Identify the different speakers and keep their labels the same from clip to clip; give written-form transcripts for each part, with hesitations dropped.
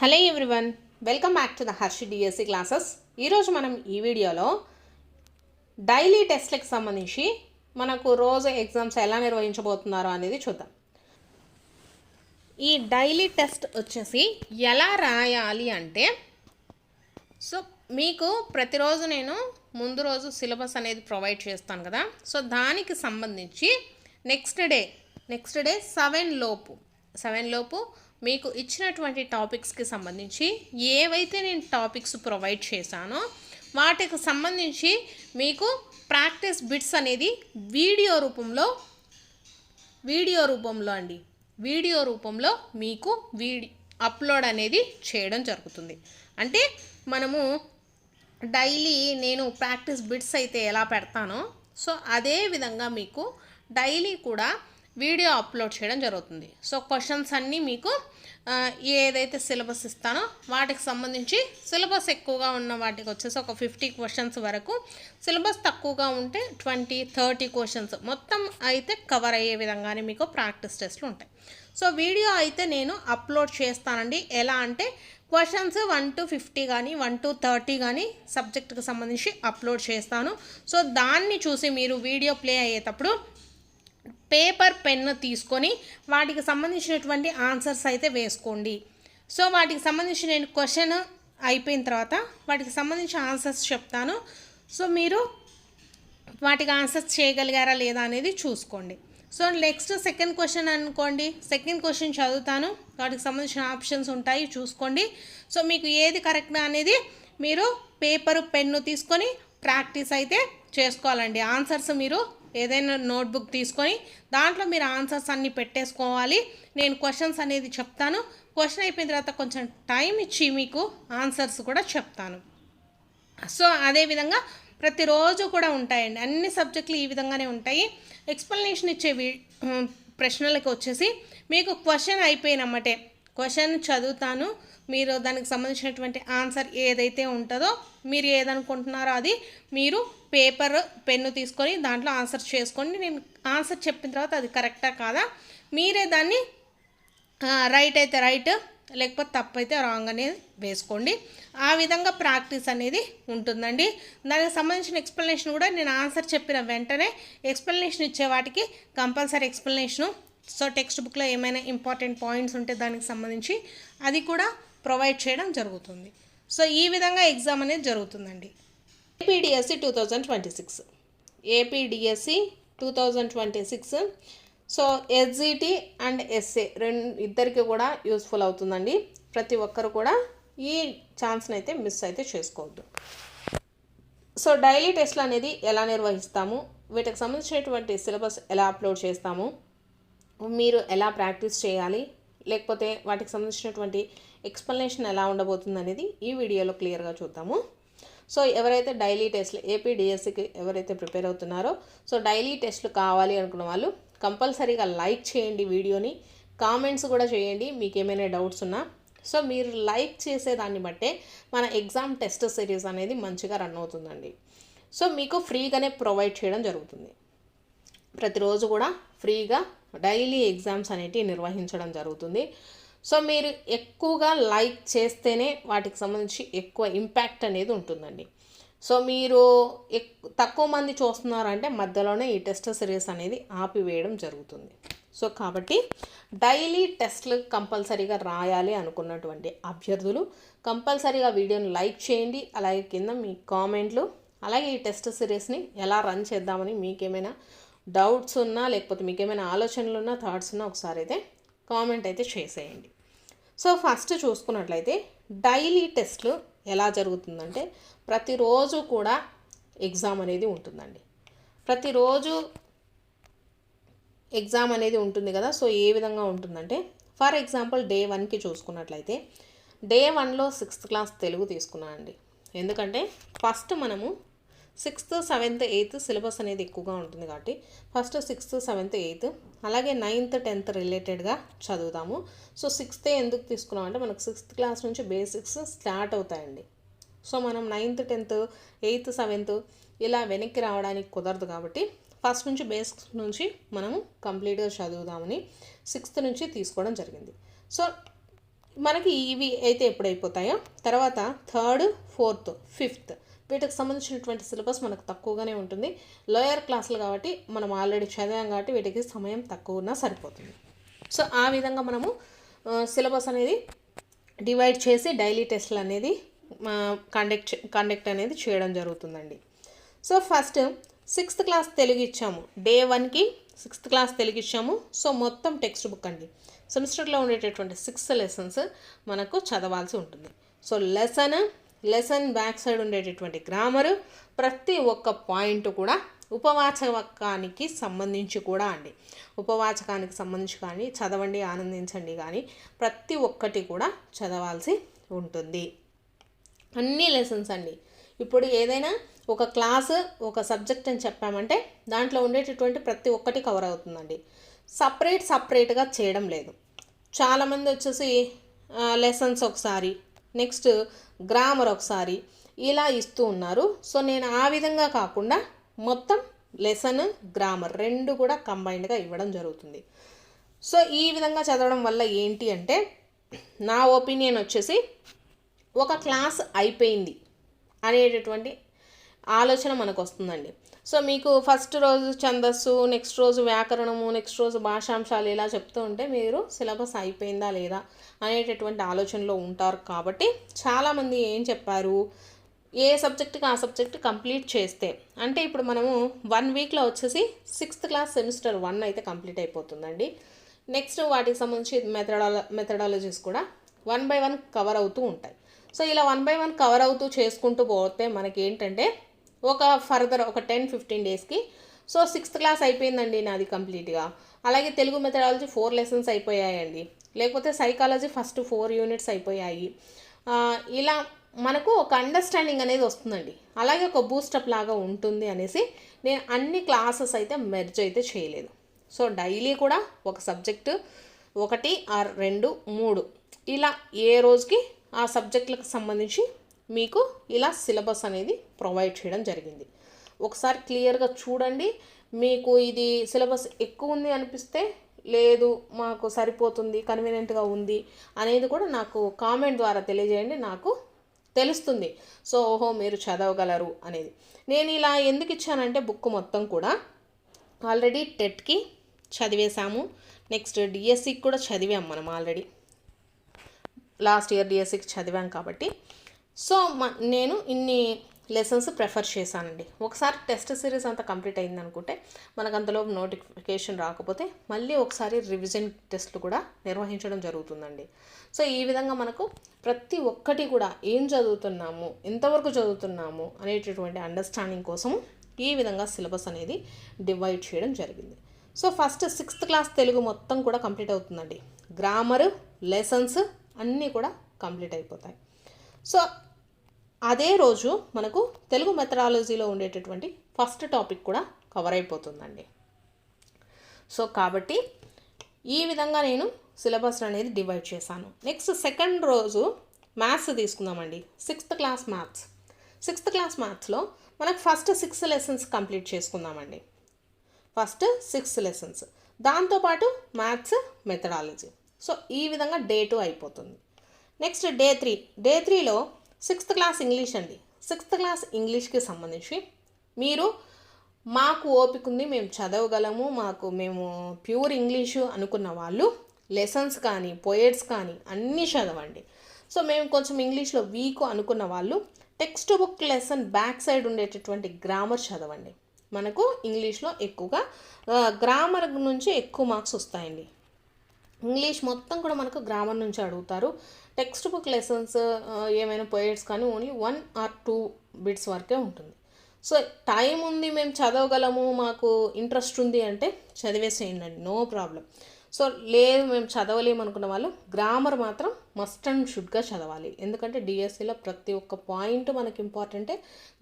Speaker 1: Hello everyone, welcome back to the Harshi DSC classes. ఈరోజు మనం ఈ వీడియోలో డైలీ టెస్ట్లకు సంబంధించి మనకు రోజు ఎగ్జామ్స్ ఎలా నిర్వహించబోతున్నారో అనేది చూద్దాం. ఈ డైలీ టెస్ట్ వచ్చేసి ఎలా రాయాలి అంటే, మీకు ప్రతిరోజు నేను ముందు రోజు సిలబస్ అనేది ప్రొవైడ్ చేస్తాను కదా. దానికి సంబంధించి నెక్స్ట్ డే 7 లోపు మీకు ఇచ్చినటువంటి టాపిక్స్కి సంబంధించి ఏవైతే నేను టాపిక్స్ ప్రొవైడ్ చేశానో వాటికి సంబంధించి మీకు ప్రాక్టీస్ బిట్స్ అనేది వీడియో రూపంలో మీకు అప్లోడ్ అనేది చేయడం జరుగుతుంది. అంటే మనము డైలీ నేను ప్రాక్టీస్ బిట్స్ అయితే ఎలా పెడతానో అదే విధంగా మీకు డైలీ కూడా వీడియో అప్లోడ్ చేయడం జరుగుతుంది. క్వశ్చన్స్ అన్నీ మీకు ఏదైతే సిలబస్ ఇస్తానో వాటికి సంబంధించి సిలబస్ ఎక్కువగా ఉన్న వాటికి వచ్చేసి ఒక 50 క్వశ్చన్స్ వరకు, సిలబస్ తక్కువగా ఉంటే 20-30 క్వశ్చన్స్ మొత్తం అయితే కవర్ అయ్యే విధంగానే మీకు ప్రాక్టీస్ టెస్ట్లు ఉంటాయి. వీడియో అయితే నేను అప్లోడ్ చేస్తానండి. ఎలా అంటే క్వశ్చన్స్ 1 to 50 కానీ 1 to 30 కానీ సబ్జెక్టుకి సంబంధించి అప్లోడ్ చేస్తాను. దాన్ని చూసి మీరు వీడియో ప్లే అయ్యేటప్పుడు పేపర్ పెన్ను తీసుకొని వాటికి సంబంధించినటువంటి ఆన్సర్స్ అయితే వేసుకోండి. వాటికి సంబంధించి నేను క్వశ్చన్ అయిపోయిన తర్వాత వాటికి సంబంధించి ఆన్సర్స్ చెప్తాను. మీరు వాటికి ఆన్సర్స్ చేయగలిగారా లేదా అనేది చూసుకోండి. నెక్స్ట్ సెకండ్ క్వశ్చన్ అనుకోండి, సెకండ్ క్వశ్చన్ చదువుతాను, వాటికి సంబంధించిన ఆప్షన్స్ ఉంటాయి చూసుకోండి. మీకు ఏది కరెక్ట్ అనేది మీరు పేపరు పెన్ను తీసుకొని ప్రాక్టీస్ అయితే చేసుకోవాలండి. ఆన్సర్స్ మీరు ఏదైనా నోట్బుక్ తీసుకొని దాంట్లో మీరు ఆన్సర్స్ అన్నీ పెట్టేసుకోవాలి. నేను క్వశ్చన్స్ అనేది చెప్తాను, క్వశ్చన్ అయిపోయిన తర్వాత కొంచెం టైం ఇచ్చి మీకు ఆన్సర్స్ కూడా చెప్తాను. అదేవిధంగా ప్రతిరోజు కూడా ఉంటాయండి. అన్ని సబ్జెక్టులు ఈ విధంగానే ఉంటాయి. ఎక్స్ప్లెనేషన్ ఇచ్చే ప్రశ్నలకు వచ్చేసి మీకు క్వశ్చన్ అయిపోయినమ్మటే క్వశ్చన్ చదువుతాను, మీరు దానికి సంబంధించినటువంటి ఆన్సర్ ఏదైతే ఉంటుందో మీరు ఏదనుకుంటున్నారో అది మీరు పేపర్ పెన్ను తీసుకొని దాంట్లో ఆన్సర్ చేసుకోండి. నేను ఆన్సర్ చెప్పిన తర్వాత అది కరెక్టా కాదా మీరే దాన్ని రైట్ అయితే రైట్, లేకపోతే తప్పు అయితే రాంగ్ అనేది వేసుకోండి. ఆ విధంగా ప్రాక్టీస్ అనేది ఉంటుందండి. దానికి సంబంధించిన ఎక్స్ప్లెనేషన్ కూడా నేను ఆన్సర్ చెప్పిన వెంటనే ఎక్స్ప్లెనేషన్ ఇచ్చే వాటికి కంపల్సరీ ఎక్స్ప్లెనేషను, టెక్స్ట్ బుక్లో ఏమైనా ఇంపార్టెంట్ పాయింట్స్ ఉంటే దానికి సంబంధించి అది కూడా ప్రొవైడ్ చేయడం జరుగుతుంది. ఈ విధంగా ఎగ్జామ్ అనేది జరుగుతుందండి. ఏపీడిఎస్సి 2026 ఎస్జిటి అండ్ ఎస్ఏ ఇద్దరికి కూడా యూస్ఫుల్ అవుతుందండి. ప్రతి ఒక్కరు కూడా ఈ ఛాన్స్ని అయితే మిస్ అయితే చేసుకోవద్దు. డైలీ టెస్ట్లు అనేది ఎలా నిర్వహిస్తాము, వీటికి సంబంధించినటువంటి సిలబస్ ఎలా అప్లోడ్ చేస్తాము, మీరు ఎలా ప్రాక్టీస్ చేయాలి, లేకపోతే వాటికి సంబంధించినటువంటి ఎక్స్ప్లెనేషన్ ఎలా ఉండబోతుంది అనేది ఈ వీడియోలో క్లియర్గా చూద్దాము. ఎవరైతే డైలీ టెస్ట్లు ఏపీడిఎస్సికి ఎవరైతే ప్రిపేర్ అవుతున్నారో డైలీ టెస్ట్లు కావాలి అనుకున్న వాళ్ళు కంపల్సరీగా లైక్ చేయండి వీడియోని, కామెంట్స్ కూడా చేయండి మీకు ఏమైనా డౌట్స్ ఉన్నా. మీరు లైక్ చేసేదాన్ని బట్టే మన ఎగ్జామ్ టెస్ట్ సిరీస్ అనేది మంచిగా రన్ అవుతుందండి. మీకు ఫ్రీగానే ప్రొవైడ్ చేయడం జరుగుతుంది. ప్రతిరోజు కూడా ఫ్రీగా డైలీ ఎగ్జామ్స్ అనేటివి నిర్వహించడం జరుగుతుంది. మీరు ఎక్కువగా లైక్ చేస్తేనే వాటికి సంబంధించి ఎక్కువ ఇంపాక్ట్ అనేది ఉంటుందండి. మీరు తక్కువ మంది చూస్తున్నారంటే మధ్యలోనే ఈ టెస్ట్ సిరీస్ అనేది ఆపివేయడం జరుగుతుంది. కాబట్టి డైలీ టెస్ట్లు కంపల్సరీగా రాయాలి అనుకున్నటువంటి అభ్యర్థులు కంపల్సరీగా వీడియోని లైక్ చేయండి. అలాగే కింద మీ కామెంట్లు, అలాగే ఈ టెస్ట్ సిరీస్ని ఎలా రన్ చేద్దామని మీకేమైనా డౌట్స్ ఉన్నా, లేకపోతే మీకు ఏమైనా ఆలోచనలు ఉన్నా, థాట్స్ ఉన్నా ఒకసారి అయితే కామెంట్ అయితే చేసేయండి. ఫస్ట్ చూసుకున్నట్లయితే డైలీ టెస్ట్లు ఎలా జరుగుతుందంటే ప్రతిరోజు కూడా ఎగ్జామ్ అనేది ఉంటుందండి. ప్రతిరోజు ఎగ్జామ్ అనేది ఉంటుంది కదా. ఏ విధంగా ఉంటుందంటే ఫర్ ఎగ్జాంపుల్ డే 1కి చూసుకున్నట్లయితే డే 1లో 6th క్లాస్ తెలుగు తీసుకున్నానండి. ఎందుకంటే ఫస్ట్ మనము 6th, 7th, 8th సిలబస్ అనేది ఎక్కువగా ఉంటుంది కాబట్టి ఫస్ట్ 6th, 7th, 8th అలాగే 9th, 10th రిలేటెడ్గా చదువుతాము. 6th ఎందుకు తీసుకున్నాం అంటే మనకు 6th క్లాస్ నుంచి బేసిక్స్ స్టార్ట్ అవుతాయండి. మనం 9th, 10th, 8th, 7th ఇలా వెనక్కి రావడానికి కుదరదు కాబట్టి ఫస్ట్ నుంచి బేసిక్స్ నుంచి మనము కంప్లీట్గా చదువుదామని 6th నుంచి తీసుకోవడం జరిగింది. మనకి ఇవి అయితే ఎప్పుడైపోతాయో తర్వాత థర్డ్, ఫోర్త్, ఫిఫ్త్ వీటికి సంబంధించినటువంటి సిలబస్ మనకు తక్కువగానే ఉంటుంది. లోయర్ క్లాసులు కాబట్టి మనం ఆల్రెడీ చదివాం కాబట్టి వీటికి సమయం తక్కువ ఉన్నా సరిపోతుంది. సో ఆ విధంగా మనము సిలబస్ అనేది డివైడ్ చేసి డైలీ టెస్ట్లు అనేది కండక్ట్ అనేది చేయడం జరుగుతుందండి. So first 6th class Telugu ఇచ్చాము. డే 1కి 6th క్లాస్ తెలుగు ఇచ్చాము. సో మొత్తం టెక్స్ట్ బుక్ అండి. సెమిస్టర్లో ఉండేటటువంటి 6 లెసన్స్ మనకు చదవాల్సి ఉంటుంది. సో లెసన్ బ్యాక్ సైడ్ ఉండేటటువంటి గ్రామరు, ప్రతి ఒక్క పాయింట్ కూడా ఉపవాచకానికి సంబంధించి కూడా అండి. ఉపవాచకానికి సంబంధించి కానీ చదవండి ఆనందించండి కానీ ప్రతి ఒక్కటి కూడా చదవాల్సి ఉంటుంది. అన్ని లెసన్స్ అండి. ఇప్పుడు ఏదైనా ఒక క్లాసు ఒక సబ్జెక్ట్ అని చెప్పామంటే దాంట్లో ఉండేటటువంటి ప్రతి ఒక్కటి కవర్ అవుతుందండి. సపరేట్గా చేయడం లేదు. చాలామంది వచ్చేసి లెసన్స్ ఒకసారి, నెక్స్ట్ గ్రామర్ ఒకసారి ఇలా ఇస్తూ ఉన్నారు. సో నేను ఆ విధంగా కాకుండా మొత్తం లెసన్, గ్రామర్ రెండు కూడా కంబైన్డ్గా ఇవ్వడం జరుగుతుంది. సో ఈ విధంగా చదవడం వల్ల ఏంటి అంటే నా ఒపీనియన్ వచ్చేసి ఒక క్లాస్ అయిపోయింది అనేటటువంటి ఆలోచన మనకు వస్తుందండి. సో మీకు ఫస్ట్ రోజు ఛందస్సు, నెక్స్ట్ రోజు వ్యాకరణము, నెక్స్ట్ రోజు భాషాంశాలు ఇలా చెప్తూ ఉంటే మీరు సిలబస్ అయిపోయిందా లేదా అనేటటువంటి ఆలోచనలో ఉంటారు. కాబట్టి చాలామంది ఏం చెప్పారు, ఏ సబ్జెక్ట్కి ఆ సబ్జెక్ట్ కంప్లీట్ చేస్తే అంటే ఇప్పుడు మనము 1 వీక్లో వచ్చేసి 6th క్లాస్ సెమిస్టర్ 1 అయితే కంప్లీట్ అయిపోతుందండి. నెక్స్ట్ వాటికి సంబంధించి మెథడాలజీస్ కూడా 1 by 1 కవర్ అవుతూ ఉంటాయి. సో ఇలా 1 by 1 కవర్ అవుతూ చేసుకుంటూ పోతే మనకి ఏంటంటే ఒక ఫర్దర్ ఒక 10-15 డేస్కి సో 6th క్లాస్ అయిపోయిందండి నాది కంప్లీట్గా. అలాగే తెలుగు మెథడాలజీ 4 లెసన్స్ అయిపోయాయండి, లేకపోతే సైకాలజీ ఫస్ట్ 4 యూనిట్స్ అయిపోయాయి. ఇలా మనకు ఒక అండర్స్టాండింగ్ అనేది వస్తుందండి. అలాగే ఒక బూస్టప్ లాగా ఉంటుంది అనేసి నేను అన్ని క్లాసెస్ అయితే మెర్జ్ అయితే చేయలేదు. సో డైలీ కూడా ఒక సబ్జెక్టు 1 or 2, 3 ఇలా ఏ రోజుకి ఆ సబ్జెక్టులకు సంబంధించి మీకు ఇలా సిలబస్ అనేది ప్రొవైడ్ చేయడం జరిగింది. ఒకసారి క్లియర్గా చూడండి. మీకు ఇది సిలబస్ ఎక్కువ ఉంది అనిపిస్తే లేదు మాకు సరిపోతుంది, కన్వీనియంట్గా ఉంది అనేది కూడా నాకు కామెంట్ ద్వారా తెలియజేయండి, నాకు తెలుస్తుంది. సో ఓహో మీరు చదవగలరు అనేది. నేను ఇలా ఎందుకు ఇచ్చానంటే బుక్ మొత్తం కూడా ఆల్రెడీ టెట్కి చదివేశాము, నెక్స్ట్ డిఎస్సికి కూడా చదివాం మనం ఆల్రెడీ. లాస్ట్ ఇయర్ డిఎస్సికి చదివాం కాబట్టి సో నేను ఇన్ని లెసన్స్ ప్రిఫర్ చేశానండి. ఒకసారి టెస్ట్ సిరీస్ అంతా కంప్లీట్ అయింది అనుకుంటే మనకు అంతలోపు నోటిఫికేషన్ రాకపోతే మళ్ళీ ఒకసారి రివిజన్ టెస్ట్లు కూడా నిర్వహించడం జరుగుతుందండి. సో ఈ విధంగా మనకు ప్రతి ఒక్కటి కూడా ఏం చదువుతున్నాము, ఎంతవరకు చదువుతున్నాము అనేటటువంటి అండర్స్టాండింగ్ కోసం ఈ విధంగా సిలబస్ అనేది డివైడ్ చేయడం జరిగింది. So first 6th class Telugu మొత్తం కూడా కంప్లీట్ అవుతుందండి. గ్రామరు, లెసన్స్ అన్నీ కూడా కంప్లీట్ అయిపోతాయి. సో అదే రోజు మనకు తెలుగు మెథడాలజీలో ఉండేటటువంటి ఫస్ట్ టాపిక్ కూడా కవర్ అయిపోతుందండి. సో కాబట్టి ఈ విధంగా నేను సిలబస్ అనేది డివైడ్ చేశాను. నెక్స్ట్ సెకండ్ రోజు మ్యాథ్స్ తీసుకుందామండి. 6th class maths. 6th class మ్యాథ్స్లో మనకు ఫస్ట్ 6 లెసన్స్ కంప్లీట్ చేసుకుందామండి. ఫస్ట్ 6 లెసన్స్, దాంతోపాటు మ్యాథ్స్, మెథడాలజీ. సో ఈ విధంగా డే 2 అయిపోతుంది. Next day 3. డే 3లో 6th క్లాస్ ఇంగ్లీష్ అండి. 6th క్లాస్ ఇంగ్లీష్కి సంబంధించి మీరు మాకు ఓపిక ఉంది, మేము చదవగలము, మేము ప్యూర్ ఇంగ్లీషు అనుకున్న వాళ్ళు లెసన్స్ కానీ పోయెట్స్ కానీ అన్నీ చదవండి. సో మేము కొంచెం ఇంగ్లీష్లో వీక్ అనుకున్న వాళ్ళు text book lesson back side ఉండేటటువంటి గ్రామర్ చదవండి. మనకు ఇంగ్లీష్లో ఎక్కువగా గ్రామర్ నుంచి ఎక్కువ మార్క్స్ వస్తాయండి. ఇంగ్లీష్ మొత్తం కూడా మనకు గ్రామర్ నుంచి అడుగుతారు. టెక్స్ట్ బుక్ లెసన్స్ ఏమైనా పోయెట్స్ కానీ ఓన్లీ 1 or 2 బిట్స్ వరకే ఉంటుంది. సో టైం ఉంది, మేము చదవగలము, మాకు ఇంట్రెస్ట్ ఉంది అంటే చదివేసేయండి, నో ప్రాబ్లం. సో లేదు మేము చదవలేము అనుకున్న వాళ్ళు గ్రామర్ మాత్రం మస్ట్ అండ్ షుడ్గా చదవాలి. ఎందుకంటే డిఎస్సిలో ప్రతి ఒక్క పాయింట్ మనకి ఇంపార్టెంటే.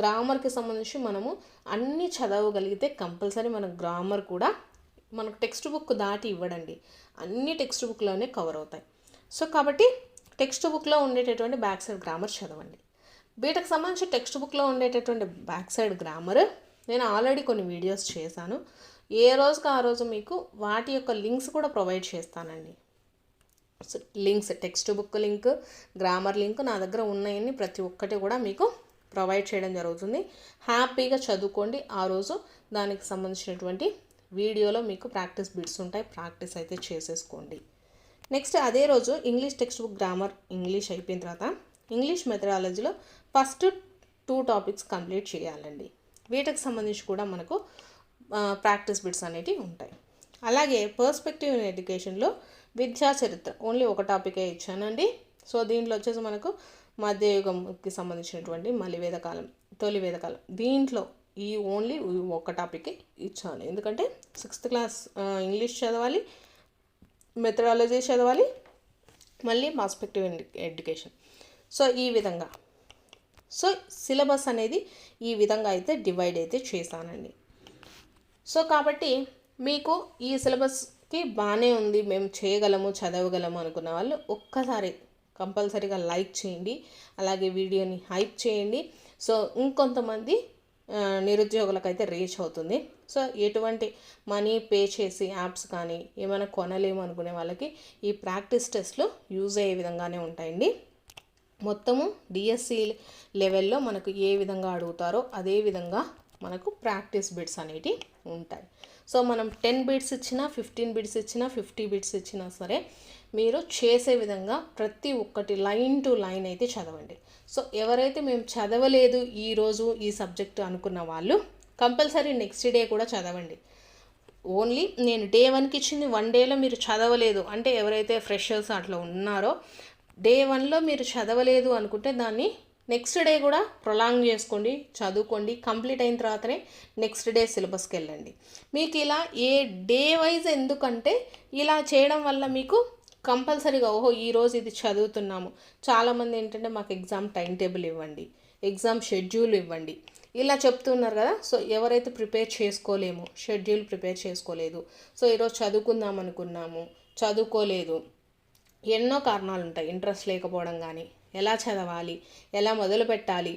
Speaker 1: గ్రామర్కి సంబంధించి మనము అన్నీ చదవగలిగితే కంపల్సరీ మన గ్రామర్ కూడా మనకు టెక్స్ట్ బుక్ దాటి ఇవ్వడండి, అన్ని టెక్స్ట్ బుక్లోనే కవర్ అవుతాయి. సో కాబట్టి టెక్స్ట్ బుక్లో ఉండేటటువంటి బ్యాక్ సైడ్ గ్రామర్ చదవండి. వీటికి సంబంధించి టెక్స్ట్ బుక్లో ఉండేటటువంటి బ్యాక్ సైడ్ గ్రామర్ నేను ఆల్రెడీ కొన్ని వీడియోస్ చేశాను. ఏ రోజుకి ఆ రోజు మీకు వాటి యొక్క లింక్స్ కూడా ప్రొవైడ్ చేస్తానండి. Links, text book link, grammar link నా దగ్గర ఉన్నాయని ప్రతి ఒక్కటి కూడా మీకు ప్రొవైడ్ చేయడం జరుగుతుంది. హ్యాపీగా చదువుకోండి. ఆ రోజు దానికి సంబంధించినటువంటి వీడియోలో మీకు ప్రాక్టీస్ బిట్స్ ఉంటాయి, ప్రాక్టీస్ అయితే చేసేసుకోండి. నెక్స్ట్ అదే రోజు English text book, grammar English అయిపోయిన తర్వాత ఇంగ్లీష్ మెథడాలజీలో ఫస్ట్ 2 టాపిక్స్ కంప్లీట్ చేయాలండి. వీటికి సంబంధించి కూడా మనకు ప్రాక్టీస్ బిట్స్ అనేవి ఉంటాయి. అలాగే పర్స్పెక్టివ్ ఇన్ ఎడ్యుకేషన్లో విద్యా చరిత్ర ఓన్లీ ఒక టాపికే ఇచ్చానండి. సో దీంట్లో వచ్చేసి మనకు మధ్యయుగంకి సంబంధించినటువంటి మలి వేదకాలం, తొలి వేదకాలం, దీంట్లో ఈ ఓన్లీ ఒక టాపికే ఇచ్చాను. ఎందుకంటే 6th క్లాస్ ఇంగ్లీష్ చదవాలి, మెథడాలజీ చదవాలి, మళ్ళీ పర్స్పెక్టివ్ ఇన్ ఎడ్యుకేషన్. సో ఈ విధంగా సో సిలబస్ అనేది ఈ విధంగా అయితే డివైడ్ అయితే చేశానండి. సో కాబట్టి మీకు ఈ సిలబస్కి బాగానే ఉంది, మేము చేయగలము, చదవగలము అనుకున్న వాళ్ళు ఒక్కసారి కంపల్సరీగా లైక్ చేయండి, అలాగే వీడియోని హైప్ చేయండి. సో ఇంకొంతమంది నిరుద్యోగులకైతే రీచ్ అవుతుంది. సో ఎటువంటి మనీ పే చేసి యాప్స్ కానీ ఏమైనా కొనలేము అనుకునే వాళ్ళకి ఈ ప్రాక్టీస్ టెస్ట్లు యూజ్ అయ్యే విధంగానే ఉంటాయండి. మొత్తము డిఎస్సి లెవెల్లో మనకు ఏ విధంగా అడుగుతారో అదే విధంగా మనకు ప్రాక్టీస్ బిట్స్ అనేవి ఉంటాయి. సో మనం 10 బిట్స్ ఇచ్చినా, 15 బిట్స్ ఇచ్చినా, 50 బిట్స్ ఇచ్చినా సరే మీరు చేసే విధంగా ప్రతి ఒక్కటి లైన్ టు లైన్ అయితే చదవండి. సో ఎవరైతే మేము చదవలేదు ఈరోజు ఈ సబ్జెక్ట్ అనుకున్న వాళ్ళు కంపల్సరీ నెక్స్ట్ డే కూడా చదవండి. ఓన్లీ నేను డే 1కి ఇచ్చింది 1 డేలో మీరు చదవలేదు అంటే ఎవరైతే ఫ్రెషర్స్ అట్లా ఉన్నారో డే 1లో మీరు చదవలేదు అనుకుంటే దాన్ని నెక్స్ట్ డే కూడా ప్రొలాంగ్ చేసుకోండి, చదువుకోండి. కంప్లీట్ అయిన తర్వాతనే నెక్స్ట్ డే సిలబస్కి వెళ్ళండి. మీకు ఇలా ఏ డే వైజ్ ఎందుకంటే ఇలా చేయడం వల్ల మీకు కంపల్సరీగా ఓహో ఈరోజు ఇది చదువుతున్నాము. చాలామంది ఏంటంటే మాకు ఎగ్జామ్ టైం టేబుల్ ఇవ్వండి, ఎగ్జామ్ షెడ్యూల్ ఇవ్వండి ఇలా చెప్తున్నారు కదా. సో ఎవరైతే ప్రిపేర్ చేసుకోలేము, షెడ్యూల్ ప్రిపేర్ చేసుకోలేదు, సో ఈరోజు చదువుకుందాం అనుకున్నాము, చదువుకోలేదు, ఎన్నో కారణాలు ఉంటాయి. ఇంట్రెస్ట్ లేకపోవడం కానీ, ఎలా చదవాలి, ఎలా మొదలు పెట్టాలి,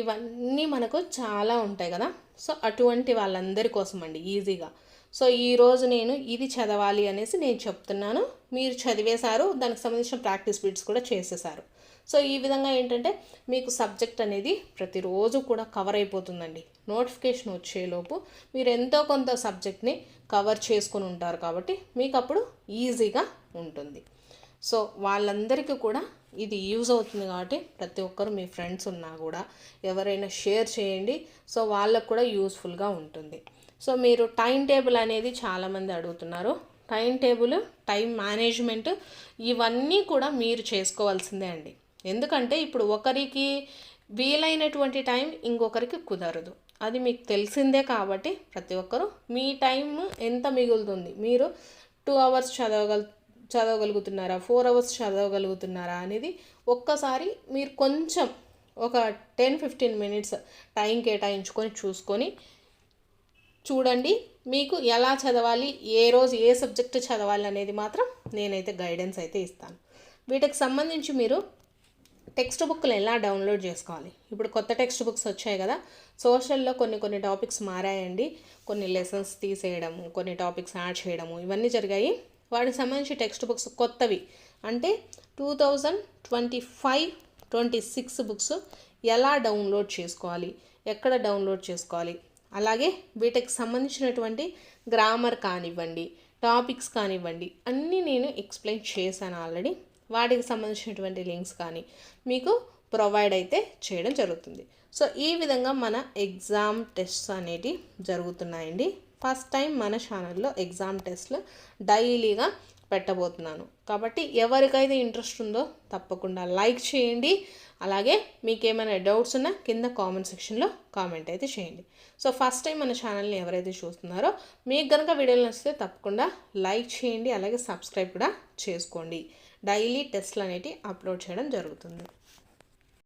Speaker 1: ఇవన్నీ మనకు చాలా ఉంటాయి కదా. సో అటువంటి వాళ్ళందరి కోసం అండి ఈజీగా. సో ఈరోజు నేను ఇది చదవాలి అనేసి నేను చెప్తున్నాను, మీరు చదివేశారు, దానికి సంబంధించిన ప్రాక్టీస్ బిట్స్ కూడా చేసేసారు. సో ఈ విధంగా ఏంటంటే మీకు సబ్జెక్ట్ అనేది ప్రతిరోజు కూడా కవర్ అయిపోతుందండి. నోటిఫికేషన్ వచ్చేలోపు మీరు ఎంతో కొంత సబ్జెక్ట్ని కవర్ చేసుకొని ఉంటారు కాబట్టి మీకు అప్పుడు ఈజీగా ఉంటుంది. సో వాళ్ళందరికీ కూడా ఇది యూజ్ అవుతుంది కాబట్టి ప్రతి ఒక్కరు మీ ఫ్రెండ్స్ ఉన్నా కూడా ఎవరైనా షేర్ చేయండి. సో వాళ్ళకు కూడా యూస్ఫుల్గా ఉంటుంది. సో మీరు టైం టేబుల్ అనేది చాలామంది అడుగుతున్నారు. టైం టేబుల్, టైం మేనేజ్మెంట్ ఇవన్నీ కూడా మీరు చేసుకోవాల్సిందే అండి. ఎందుకంటే ఇప్పుడు ఒకరికి వీలైనటువంటి టైం ఇంకొకరికి కుదరదు, అది మీకు తెలిసిందే. కాబట్టి ప్రతి ఒక్కరు మీ టైం ఎంత మిగులుతుంది, మీరు 2 hours చదవగలుగుతున్నారా, 4 hours చదవగలుగుతున్నారా అనేది ఒక్కసారి మీరు కొంచెం ఒక 10-15 minutes టైం కేటాయించుకొని చూసుకొని చూడండి. మీకు ఎలా చదవాలి, ఏ రోజు ఏ సబ్జెక్ట్ చదవాలి అనేది మాత్రం నేనైతే గైడెన్స్ అయితే ఇస్తాను. వీటికి సంబంధించి మీరు టెక్స్ట్ బుక్లు ఎలా డౌన్లోడ్ చేసుకోవాలి, ఇప్పుడు కొత్త టెక్స్ట్ బుక్స్ వచ్చాయి కదా. సోషల్లో కొన్ని టాపిక్స్ మారాయండి, కొన్ని లెసన్స్ తీసేయడము, కొన్ని టాపిక్స్ యాడ్ చేయడము ఇవన్నీ జరిగాయి. వాటికి సంబంధించి టెక్స్ట్ బుక్స్ కొత్తవి అంటే 2025-26 బుక్స్ ఎలా డౌన్లోడ్ చేసుకోవాలి, ఎక్కడ డౌన్లోడ్ చేసుకోవాలి, అలాగే వీటికి సంబంధించినటువంటి గ్రామర్ కానివ్వండి, టాపిక్స్ కానివ్వండి అన్నీ నేను ఎక్స్ప్లెయిన్ చేశాను ఆల్రెడీ. వాటికి సంబంధించినటువంటి లింక్స్ కానీ మీకు ప్రొవైడ్ అయితే చేయడం జరుగుతుంది. సో ఈ విధంగా మన ఎగ్జామ్ టెస్ట్స్ అనేవి జరుగుతున్నాయండి. ఫస్ట్ టైం మన ఛానల్లో ఎగ్జామ్ టెస్ట్లు డైలీగా పెట్టబోతున్నాను కాబట్టి ఎవరికైతే ఇంట్రెస్ట్ ఉందో తప్పకుండా లైక్ చేయండి. అలాగే మీకు ఏమైనా డౌట్స్ ఉన్నా కింద కామెంట్ సెక్షన్లో కామెంట్ అయితే చేయండి. సో ఫస్ట్ టైం మన ఛానల్ని ఎవరైతే చూస్తున్నారో మీకు కనుక వీడియోలు నచ్చితే తప్పకుండా లైక్ చేయండి, అలాగే సబ్స్క్రైబ్ కూడా చేసుకోండి. డైలీ టెస్ట్లు అనేవి అప్లోడ్ చేయడం జరుగుతుంది.